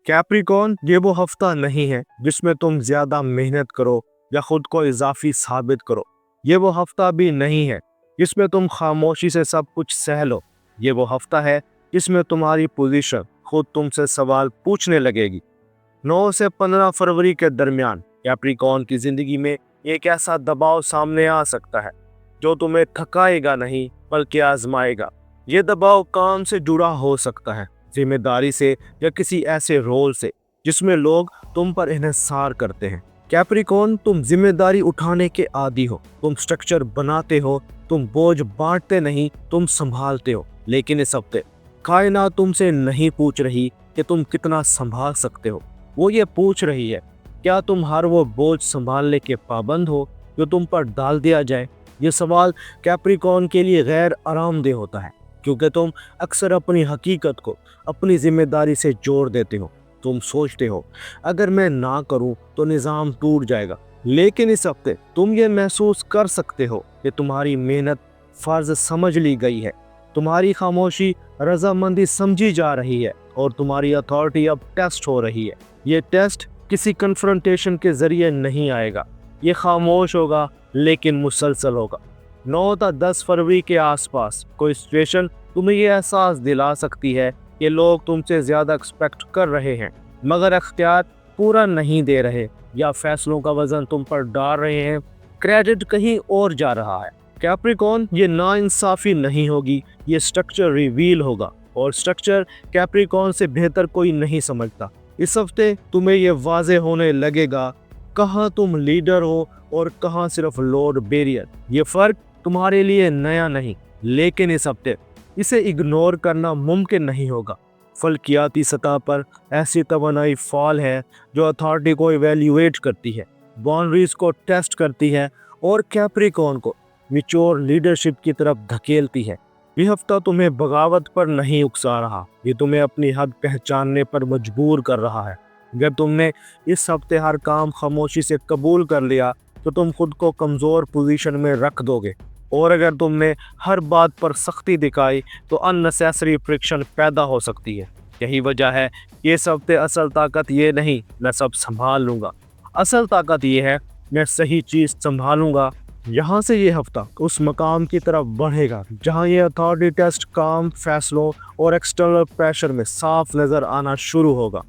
Capricorn, ये वो हफ्ता नहीं है जिसमें तुम ज्यादा मेहनत करो या खुद को इजाफी साबित करो। ये वो हफ्ता भी नहीं है जिसमें तुम खामोशी से सब कुछ सह लो। ये वो हफ्ता है जिसमें तुम्हारी पोजीशन खुद तुमसे सवाल पूछने लगेगी। 9 से 15 फरवरी के दरमियान कैप्रिकॉर्न की जिंदगी में एक ऐसा दबाव सामने आ सकता है जो तुम्हें थकाएगा नहीं बल्कि आजमाएगा। ये दबाव काम से जुड़ा हो सकता है, जिम्मेदारी से, या किसी ऐसे रोल से जिसमें लोग तुम पर इन्हिसार करते हैं। कैप्रिकॉर्न, तुम जिम्मेदारी उठाने के आदी हो, तुम स्ट्रक्चर बनाते हो, तुम बोझ बांटते नहीं, तुम संभालते हो। लेकिन इस हफ्ते कायनात तुमसे नहीं पूछ रही कि तुम कितना संभाल सकते हो, वो ये पूछ रही है क्या तुम हर वो बोझ संभालने के पाबंद हो जो तुम पर डाल दिया जाए। ये सवाल कैप्रिकॉर्न के लिए गैर आरामदेह होता है क्योंकि तुम अक्सर अपनी हकीकत को अपनी जिम्मेदारी से जोड़ देते हो। तुम सोचते हो अगर मैं ना करूं तो निज़ाम टूट जाएगा। लेकिन इस हफ्ते तुम ये महसूस कर सकते हो कि तुम्हारी मेहनत फर्ज समझ ली गई है, तुम्हारी खामोशी रजामंदी समझी जा रही है और तुम्हारी अथॉरिटी अब टेस्ट हो रही है। ये टेस्ट किसी कन्फ्रंटेशन के जरिए नहीं आएगा, ये खामोश होगा लेकिन मुसलसल होगा। 9 या 10 फरवरी के आसपास कोई सिचुएशन तुम्हें ये एहसास दिला सकती है कि लोग तुमसे ज़्यादा एक्सपेक्ट कर रहे हैं मगर अख्तियार पूरा नहीं दे रहे, या फैसलों का वजन तुम पर डाल रहे हैं, क्रेडिट कहीं और जा रहा है। कैप्रिकॉर्न, ये नाइंसाफ़ी नहीं होगी, ये स्ट्रक्चर रिवील होगा, और स्ट्रक्चर कैप्रिकॉर्न से बेहतर कोई नहीं समझता। इस हफ्ते तुम्हें ये वाज़े होने लगेगा कहाँ तुम लीडर हो और कहाँ सिर्फ लोड बेरियर। ये फ़र्क तुम्हारे लिए नया नहीं, लेकिन इस हफ्ते इसे इग्नोर करना मुमकिन नहीं होगा। फल्कियाती सतह पर ऐसी तवानाई फाल है जो अथॉरिटी को इवेल्युएट करती है, बाउंड्रीज को टेस्ट करती है और कैप्रिकॉर्न को मैच्योर लीडरशिप की तरफ धकेलती है। ये हफ्ता तुम्हें बगावत पर नहीं उकसा रहा, ये तुम्हें अपनी हद पहचानने पर मजबूर कर रहा है। अगर तुमने इस हफ्ते हर काम खामोशी से कबूल कर लिया तो तुम खुद को कमज़ोर पोजीशन में रख दोगे, और अगर तुमने हर बात पर सख्ती दिखाई तो अननेसेसरी फ्रिक्शन पैदा हो सकती है। यही वजह है कि इस हफ्ते असल ताकत ये नहीं मैं सब संभाल लूँगा, असल ताकत ये है मैं सही चीज़ संभालूँगा। यहाँ से ये हफ्ता उस मकाम की तरफ बढ़ेगा जहाँ ये अथॉरिटी टेस्ट काम फैसलों और एक्सटर्नल प्रेशर में साफ नज़र आना शुरू होगा।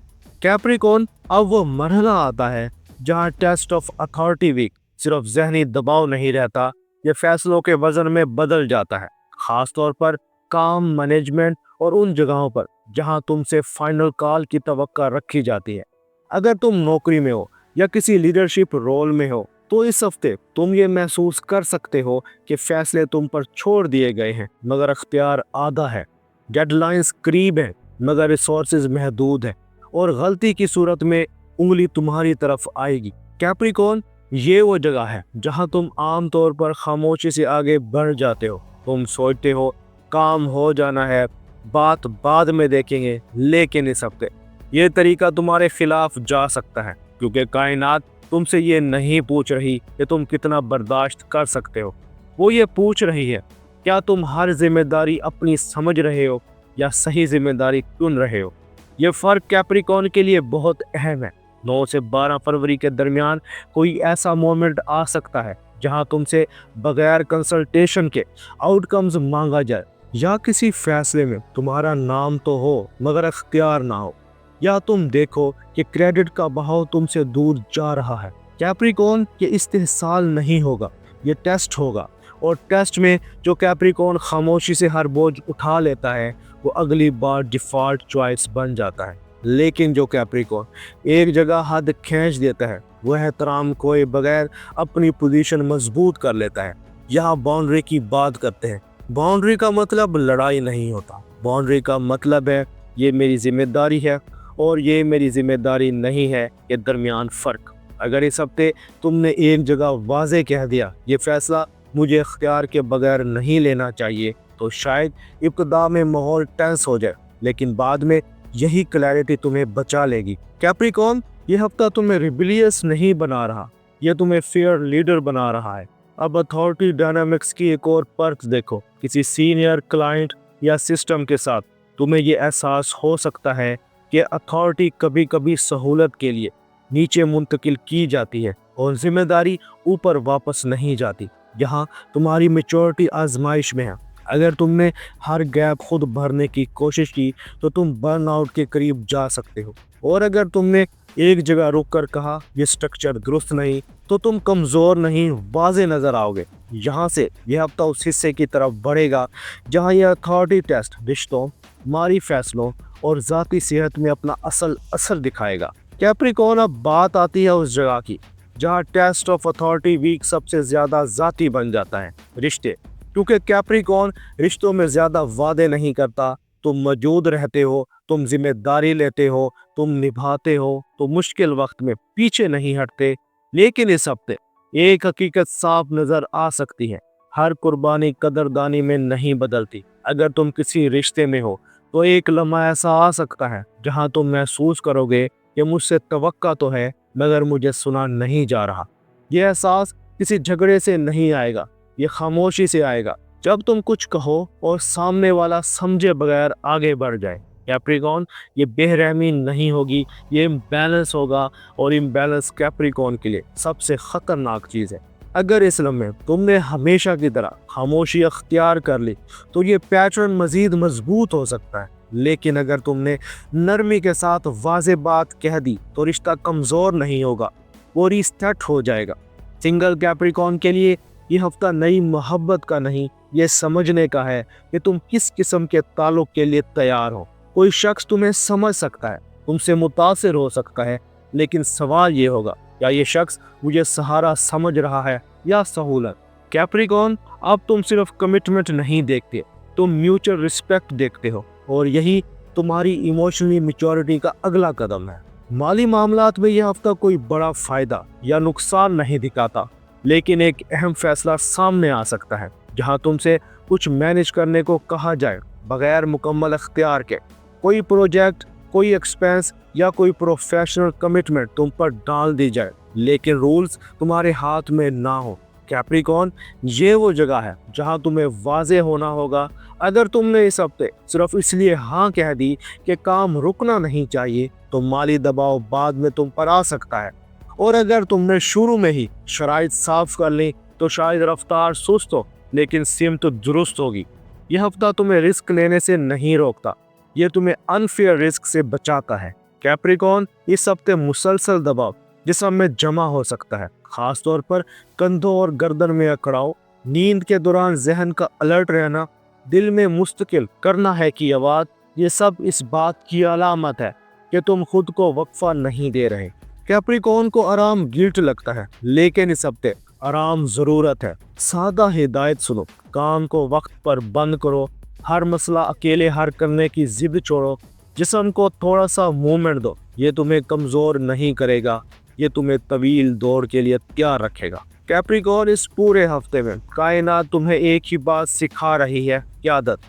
कैप्रिकॉर्न, अब वो मरहला आता है जहाँ टेस्ट ऑफ अथॉरिटी वीक सिर्फ जहनी दबाव नहीं रहता, ये फैसलों के वजन में बदल जाता है, ख़ास तौर पर काम मैनेजमेंट और उन जगहों पर जहां तुमसे फाइनल कॉल की तवक्का रखी जाती है। अगर तुम नौकरी में हो या किसी लीडरशिप रोल में हो तो इस हफ्ते तुम ये महसूस कर सकते हो कि फैसले तुम पर छोड़ दिए गए हैं मगर अख्तियार आधा है, डेडलाइंस करीब है मगर रिसोर्सेज महदूद है, और गलती की सूरत में उंगली तुम्हारी तरफ आएगी। कैप्रिकॉर्न, ये वो जगह है जहां तुम आमतौर पर खामोशी से आगे बढ़ जाते हो। तुम सोचते हो काम हो जाना है, बात बाद में देखेंगे, लेकिन इस हफ्ते ये तरीका तुम्हारे खिलाफ जा सकता है क्योंकि कायनात तुमसे ये नहीं पूछ रही कि तुम कितना बर्दाश्त कर सकते हो, वो ये पूछ रही है क्या तुम हर जिम्मेदारी अपनी समझ रहे हो या सही जिम्मेदारी चुन रहे हो। ये फ़र्क कैप्रिकॉर्न के लिए बहुत अहम है। 9 से 12 फरवरी के दरमियान कोई ऐसा मोमेंट आ सकता है जहां तुमसे बगैर कंसल्टेशन के आउटकम्स मांगा जाए, या किसी फैसले में तुम्हारा नाम तो हो मगर अख्तियार ना हो, या तुम देखो कि क्रेडिट का बहाव तुमसे दूर जा रहा है। कैप्रिकॉर्न, ये इस्तेहसाल नहीं होगा, ये टेस्ट होगा, और टेस्ट में जो कैप्रिकॉर्न खामोशी से हर बोझ उठा लेता है वो अगली बार डिफ़ॉल्ट चॉइस बन जाता है। लेकिन जो कैप्रिकॉर्न एक जगह हद खींच देता है वह एहतराम कोई बगैर अपनी पोजीशन मजबूत कर लेता है। यहाँ बाउंड्री की बात करते हैं। बाउंड्री का मतलब लड़ाई नहीं होता, बाउंड्री का मतलब है ये मेरी जिम्मेदारी है और ये मेरी जिम्मेदारी नहीं है के दरमियान फ़र्क। अगर इस हफ्ते तुमने एक जगह वाज़े कह दिया ये फ़ैसला मुझे इख्तियार के बगैर नहीं लेना चाहिए, तो शायद इब्तिदा में माहौल टेंस हो जाए, लेकिन बाद में यही क्लैरिटी तुम्हें बचा लेगी। कैप्रिकॉर्न, ये हफ्ता तुम्हें रिबिलियस नहीं बना रहा, यह तुम्हें फेयर लीडर बना रहा है। अब अथॉरिटी डायनामिक्स की एक और पर्क देखो। किसी सीनियर क्लाइंट या सिस्टम के साथ तुम्हें ये एहसास हो सकता है کہ اتھارٹی کبھی کبھی سہولت کے لیے نیچے منتقل کی جاتی ہے اور ذمہ داری اوپر واپس نہیں جاتی۔ یہاں تمہاری میچورٹی آزمائش میں ہے۔ اگر تم نے ہر گیپ خود بھرنے کی کوشش کی تو تم برن آؤٹ کے قریب جا سکتے ہو، اور اگر تم نے ایک جگہ رک کر کہا یہ سٹرکچر درست نہیں تو تم کمزور نہیں، واضح نظر آؤ گے۔ یہاں سے یہ ہفتہ اس حصے کی طرف بڑھے گا جہاں یہ اتھارٹی ٹیسٹ رشتوں، مالی فیصلوں اور ذاتی صحت میں اپنا اصل اثر دکھائے گا۔ کیپریکون، اب بات آتی ہے اس جگہ کی جہاں ٹیسٹ آف اتھارٹی ویک سب سے زیادہ ذاتی بن جاتا ہے، رشتے۔ کیونکہ کیپریکون رشتوں میں زیادہ وعدے نہیں کرتا، تم موجود رہتے ہو، تم ذمہ داری لیتے ہو، تم نبھاتے ہو، تو مشکل وقت میں پیچھے نہیں ہٹتے۔ لیکن اس ہفتے ایک حقیقت صاف نظر آ سکتی ہے، ہر قربانی قدردانی میں نہیں بدلتی۔ اگر تم کسی رشتے میں ہو تو ایک لمحہ ایسا آ سکتا ہے جہاں تم محسوس کرو گے کہ مجھ سے توقع تو ہے مگر مجھے سنا نہیں جا رہا۔ یہ احساس کسی جھگڑے سے نہیں آئے گا، یہ خاموشی سے آئے گا جب تم کچھ کہو اور سامنے والا سمجھے بغیر آگے بڑھ جائے۔ کیپریکون، یہ بے رحمی نہیں ہوگی، یہ امبیلنس ہوگا، اور امبیلنس کیپریکون کے لیے سب سے خطرناک چیز ہے۔ اگر اس لمحے تم نے ہمیشہ کی طرح خاموشی اختیار کر لی تو یہ پیٹرن مزید مضبوط ہو سکتا ہے، لیکن اگر تم نے نرمی کے ساتھ واضح بات کہہ دی تو رشتہ کمزور نہیں ہوگا، وہ ریسٹارٹ ہو جائے گا۔ سنگل کیپریکون کے لیے یہ ہفتہ نئی محبت کا نہیں، یہ سمجھنے کا ہے کہ تم کس قسم کے تعلق کے لیے تیار ہو۔ کوئی شخص تمہیں سمجھ سکتا ہے، تم سے متاثر ہو سکتا ہے، لیکن سوال یہ ہوگا کیا یہ شخص مجھے سہارا سمجھ رہا ہے یا سہولت؟ کیپریکون، اب تم صرف کمٹمنٹ نہیں دیکھتے، تم میوچل رسپیکٹ دیکھتے ہو، اور یہی تمہاری ایموشنلی میچورٹی کا اگلا قدم ہے۔ مالی معاملات میں یہ ہفتہ کوئی بڑا فائدہ یا نقصان نہیں دکھاتا، لیکن ایک اہم فیصلہ سامنے آ سکتا ہے جہاں تم سے کچھ مینج کرنے کو کہا جائے بغیر مکمل اختیار کے۔ کوئی پروجیکٹ، کوئی ایکسپینس یا کوئی پروفیشنل کمٹمنٹ تم پر ڈال دی جائے، لیکن رولز تمہارے ہاتھ میں نہ ہو۔ کیپریکون، یہ وہ جگہ ہے جہاں تمہیں واضح ہونا ہوگا۔ اگر تم نے اس ہفتے صرف اس لیے ہاں کہہ دی کہ کام رکنا نہیں چاہیے تو مالی دباؤ بعد میں تم پر آ سکتا ہے، اور اگر تم نے شروع میں ہی شرائط صاف کر لی تو شاید رفتار سست ہو لیکن سمت درست ہوگی۔ یہ ہفتہ تمہیں رسک لینے سے نہیں روکتا، یہ تمہیں انفیئر رسک سے بچاتا ہے۔ کیپریکون، اس ہفتے مسلسل دباؤ جسم میں جمع ہو سکتا ہے، خاص طور پر کندھوں اور گردن میں اکڑاؤ، نیند کے دوران ذہن کا الرٹ رہنا، دل میں مستقل کرنا ہے کی آواز، یہ سب اس بات کی علامت ہے کہ تم خود کو وقفہ نہیں دے رہے۔ کیپریکون کو آرام گلٹ لگتا ہے، لیکن اس ہفتے آرام ضرورت ہے۔ سادہ ہدایت سنو، کام کو وقت پر بند کرو، ہر مسئلہ اکیلے حل کرنے کی ضد چھوڑو، جسم کو تھوڑا سا موومنٹ دو۔ یہ تمہیں کمزور نہیں کرے گا، یہ تمہیں طویل دور کے لیے تیار رکھے گا۔ کیپریکون، اس پورے ہفتے میں کائنات تمہیں ایک ہی بات سکھا رہی ہے، قیادت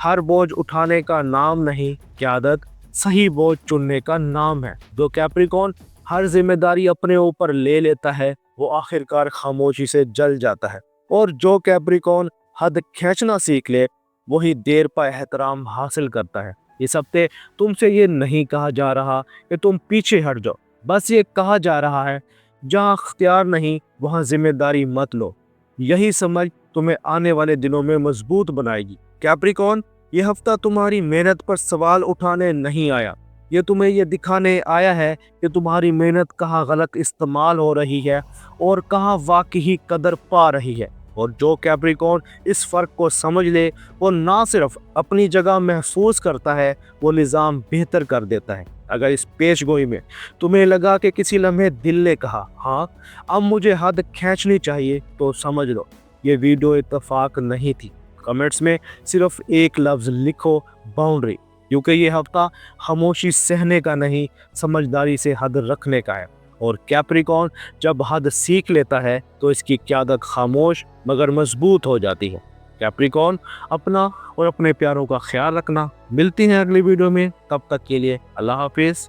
ہر بوجھ اٹھانے کا نام نہیں، قیادت صحیح بوجھ چننے کا نام ہے۔ جو کیپریکون ہر ذمہ داری اپنے اوپر لے لیتا ہے وہ آخرکار خاموشی سے جل جاتا ہے، اور جو کیپریکون حد کھینچنا سیکھ لے وہی دیر پا احترام حاصل کرتا ہے۔ اس ہفتے تم سے یہ نہیں کہا جا رہا کہ تم پیچھے ہٹ جاؤ، بس یہ کہا جا رہا ہے جہاں اختیار نہیں وہاں ذمہ داری مت لو۔ یہی سمجھ تمہیں آنے والے دنوں میں مضبوط بنائے گی۔ کیپریکون، یہ ہفتہ تمہاری محنت پر سوال اٹھانے نہیں آیا، یہ تمہیں یہ دکھانے آیا ہے کہ تمہاری محنت کہاں غلط استعمال ہو رہی ہے اور کہاں واقعی قدر پا رہی ہے۔ اور جو کیپریکون اس فرق کو سمجھ لے وہ نہ صرف اپنی جگہ محسوس کرتا ہے، وہ نظام بہتر کر دیتا ہے۔ اگر اس پیش گوئی میں تمہیں لگا کہ کسی لمحے دل نے کہا ہاں اب مجھے حد کھینچنی چاہیے تو سمجھ لو یہ ویڈیو اتفاق نہیں تھی۔ کمنٹس میں صرف ایک لفظ لکھو، باؤنڈری، کیونکہ یہ ہفتہ خاموشی سہنے کا نہیں، سمجھداری سے حد رکھنے کا ہے۔ اور کیپریکون جب حد سیکھ لیتا ہے تو اس کی قیادت خاموش مگر مضبوط ہو جاتی ہے۔ کیپریکون، اپنا اور اپنے پیاروں کا خیال رکھنا۔ ملتی ہیں اگلی ویڈیو میں، تب تک کے لیے اللہ حافظ۔